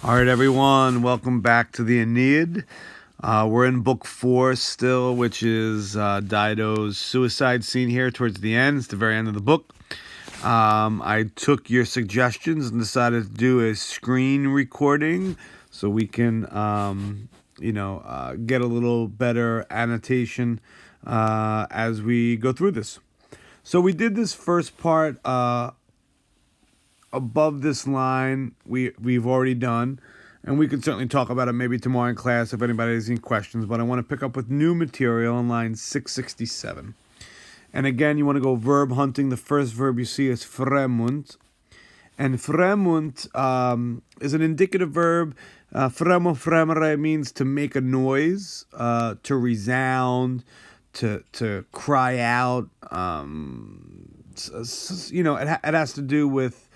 All right, everyone, welcome back to the Aeneid. We're in book 4 still, which is Dido's suicide scene here towards the end. It's the very end of the book. I took your suggestions and decided to do a screen recording so we can, get a little better annotation as we go through this. So we did this first part above this line we've already done, and we could certainly talk about it maybe tomorrow in class if anybody has any questions, but I want to pick up with new material on line 667. And again, you want to go verb hunting. The first verb you see is fremunt, and fremunt is an indicative verb. Fremo fremere means to make a noise, to resound, to cry out. It has to do with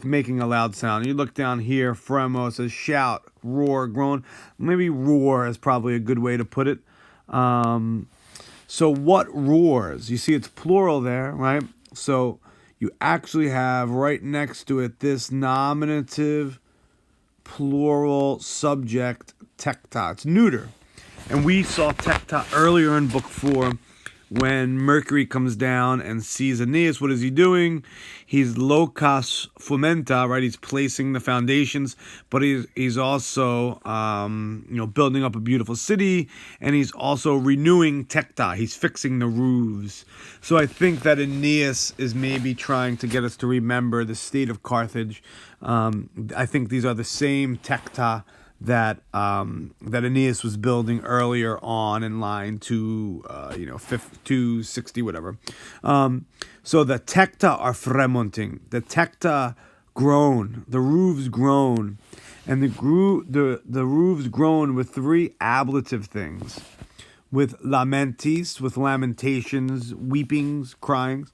making a loud sound. You look down here, fremo says shout, roar, groan. Maybe roar is probably a good way to put it. So what roars? You see it's plural there, right? So you actually have right next to it this nominative plural subject tekta. It's neuter. And we saw tekta earlier in book 4 when Mercury comes down and sees Aeneas. What is he doing? He's locas fomenta, right? He's placing the foundations, but he's also building up a beautiful city, and he's also renewing tekta. He's fixing the roofs. So I think that Aeneas is maybe trying to get us to remember the state of Carthage. I think these are the same tekta that Aeneas was building earlier on in line 260, whatever. So the tekta are fremunting. The tekta groan. The roofs groan, and the roofs groan with 3 ablative things, with lamentis, with lamentations, weepings, cryings,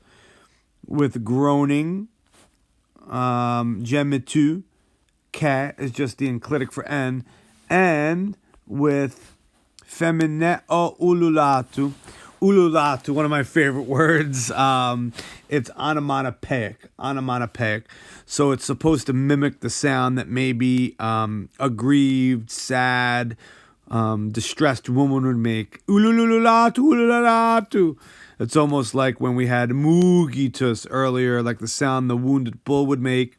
with groaning, gemitu. Ke is just the enclitic for n, and with femineo ululatu. Ululatu, one of my favorite words. It's onomatopoeic. So it's supposed to mimic the sound that maybe aggrieved, sad, distressed woman would make. Ulululatu, ululatu. It's almost like when we had mugitus earlier, like the sound the wounded bull would make.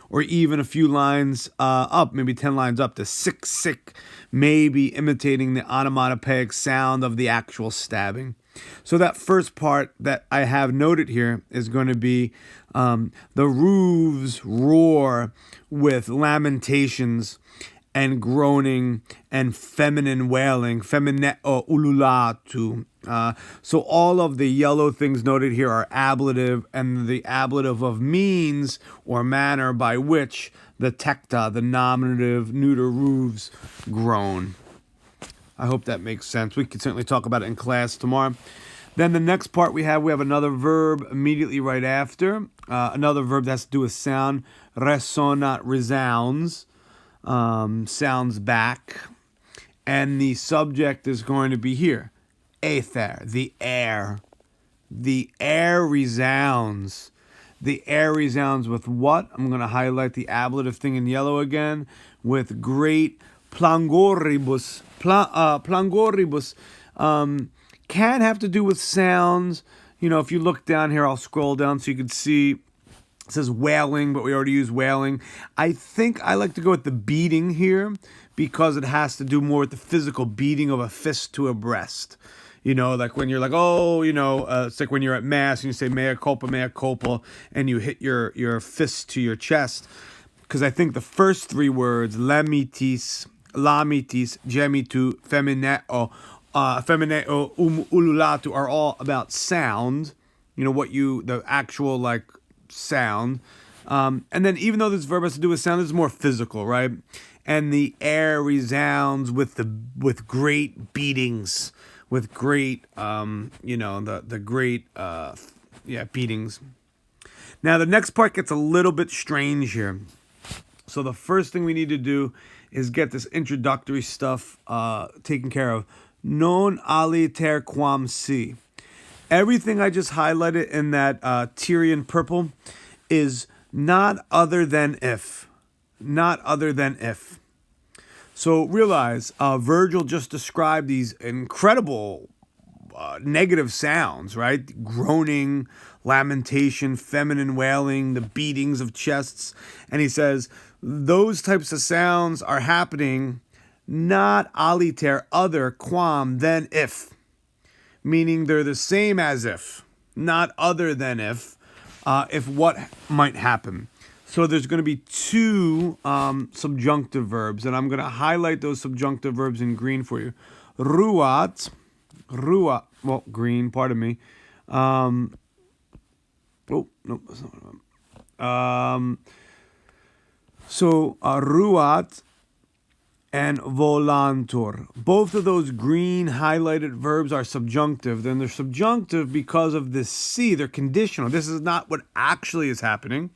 Or even a few lines up, maybe 10 lines up, the sick, maybe imitating the onomatopoeic sound of the actual stabbing. So that first part that I have noted here is going to be the roofs roar with lamentations and groaning and feminine wailing, femineo ululatu. So all of the yellow things noted here are ablative, and the ablative of means or manner by which the tekta, the nominative neuter roofs, groan. I hope that makes sense. We can certainly talk about it in class tomorrow. Then the next part we have another verb immediately right after. Another verb that has to do with sound. Resonat, resounds. Sounds back, and the subject is going to be here, aether, the air. The air resounds. The air resounds with what? I'm going to highlight the ablative thing in yellow again, with great plangoribus. Plangoribus can have to do with sounds. If you look down here, I'll scroll down so you can see. It says wailing, but we already use wailing. I think I like to go with the beating here because it has to do more with the physical beating of a fist to a breast. Like when you're like, it's like when you're at mass and you say mea culpa, and you hit your fist to your chest. Because I think the first 3 words, lamitis, gemitu, femineo ululatu, are all about sound. The actual sound, and then even though this verb has to do with sound, this is more physical, right? And the air resounds with great beatings, with great beatings. Now the next part gets a little bit strange here. So the first thing we need to do is get this introductory stuff taken care of. Non aliter quam si. Everything I just highlighted in that Tyrian purple is not other than if. Not other than if. So realize Virgil just described these incredible negative sounds, right? Groaning, lamentation, feminine wailing, the beatings of chests. And he says those types of sounds are happening not aliter, other, quam, than if. Meaning they're the same as if, not other than if what might happen. So there's going to be two subjunctive verbs, and I'm going to highlight those subjunctive verbs in green for you. Ruat, well, green, pardon me. Oh, no, that's not what I meant. Ruat and volantur. Both of those green highlighted verbs are subjunctive. Then they're subjunctive because of this C. They're conditional. This is not what actually is happening.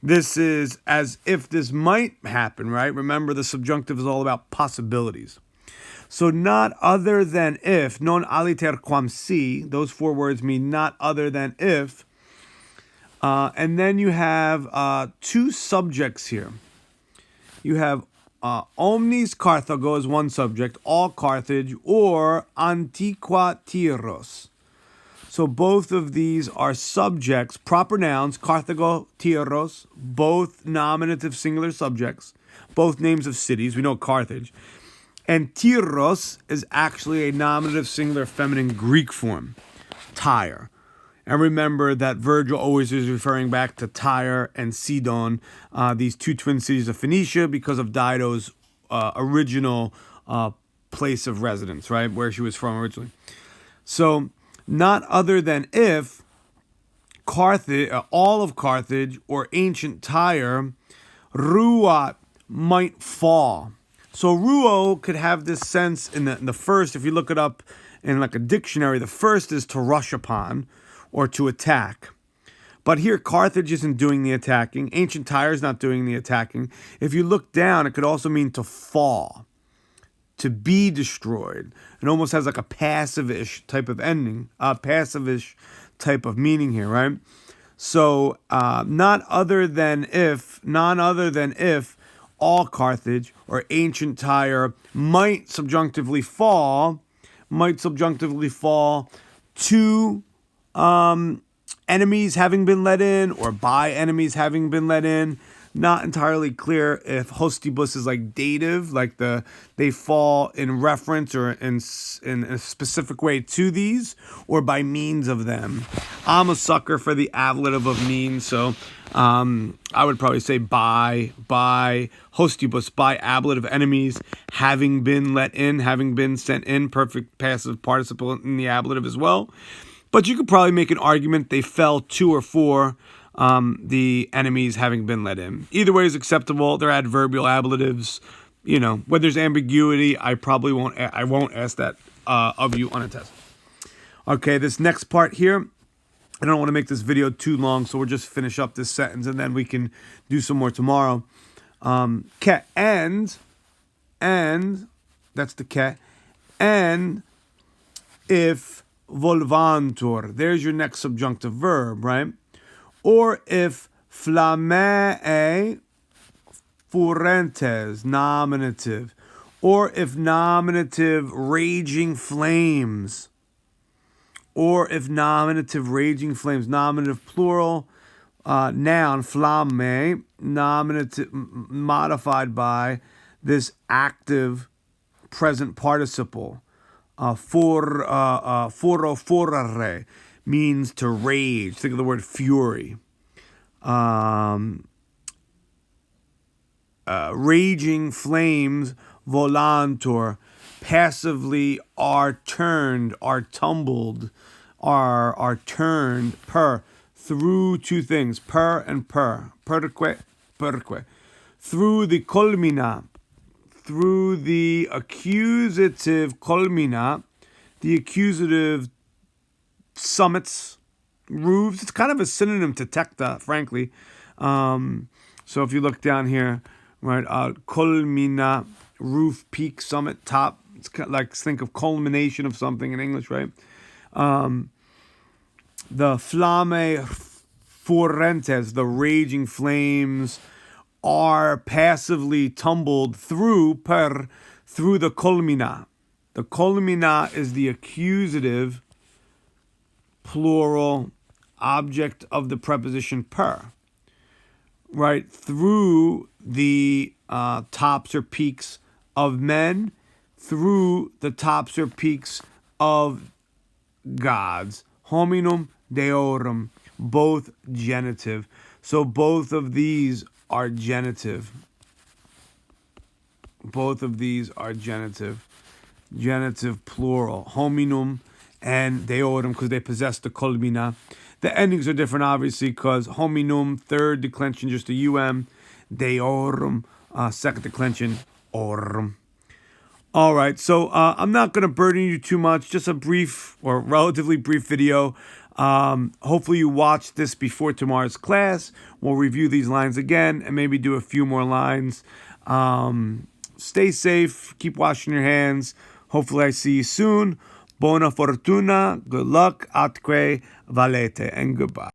This is as if this might happen, right? Remember, the subjunctive is all about possibilities. So not other than if, non aliter quam si, those four words mean not other than if. And then you have two subjects here. You have omnis Carthago is one subject, all Carthage, or antiqua Tyros. So both of these are subjects, proper nouns, Carthago, Tyros, both nominative singular subjects, both names of cities. We know Carthage. And Tyros is actually a nominative singular feminine Greek form, Tyre. And remember that Virgil always is referring back to Tyre and Sidon, these two twin cities of Phoenicia, because of Dido's original place of residence, right, where she was from originally. So, not other than if Carthage, all of Carthage or ancient Tyre, Ruat might fall. So ruo could have this sense in the first, if you look it up in like a dictionary, the first is to rush upon or to attack. But here Carthage isn't doing the attacking. Ancient Tyre is not doing the attacking. If you look down, it could also mean to fall, to be destroyed. It almost has like a passive-ish type of ending, passive-ish type of meaning here, right? So none other than if all Carthage or ancient Tyre might subjunctively fall to enemies having been let in or by enemies having been let in. Not entirely clear if hostibus is like dative, like they fall in reference or in a specific way to these, or by means of them. I'm a sucker for the ablative of means, so I would probably say by hostibus, by ablative enemies having been let in, having been sent in, perfect passive participle in the ablative as well. But you could probably make an argument they fell to or for the enemies having been let in. Either way is acceptable. They're adverbial ablatives. You know, when there's ambiguity, I won't ask that of you on a test. Okay, this next part here, I don't want to make this video too long, so we'll just finish up this sentence and then we can do some more tomorrow. Ke and that's the ke, and if volvantur, there's your next subjunctive verb, right? Or if flammea furentes, nominative. Or if nominative raging flames. Or if nominative raging flames, nominative plural, noun, flamme, nominative modified by this active present participle. Furore means to rage. Think of the word fury. Raging flames, volantur, passively are turned, are tumbled, are turned, through two things, perque, through the colmina, through the accusative colmina, the accusative summits, roofs. It's kind of a synonym to tecta, frankly. So if you look down here, right, colmina, roof, peak, summit, top. It's kind of like, think of culmination of something in English, right? The flamme furentes, the raging flames, are passively tumbled through the colmina. The colmina is the accusative plural object of the preposition per, right? Through the tops or peaks of men, through the tops or peaks of gods. Hominum deorum, both genitive. So both of these are genitive. Both of these are genitive. Genitive plural. Hominum and deorum, because they possess the colmina. The endings are different, obviously, because hominum, third declension, just a um. Deorum, second declension, orum. All right, so I'm not going to burden you too much. Just a brief or relatively brief video. Hopefully you watch this before tomorrow's class. We'll review these lines again and maybe do a few more lines. Stay safe. Keep washing your hands. Hopefully I see you soon. Buona fortuna. Good luck. Atque valete. And goodbye.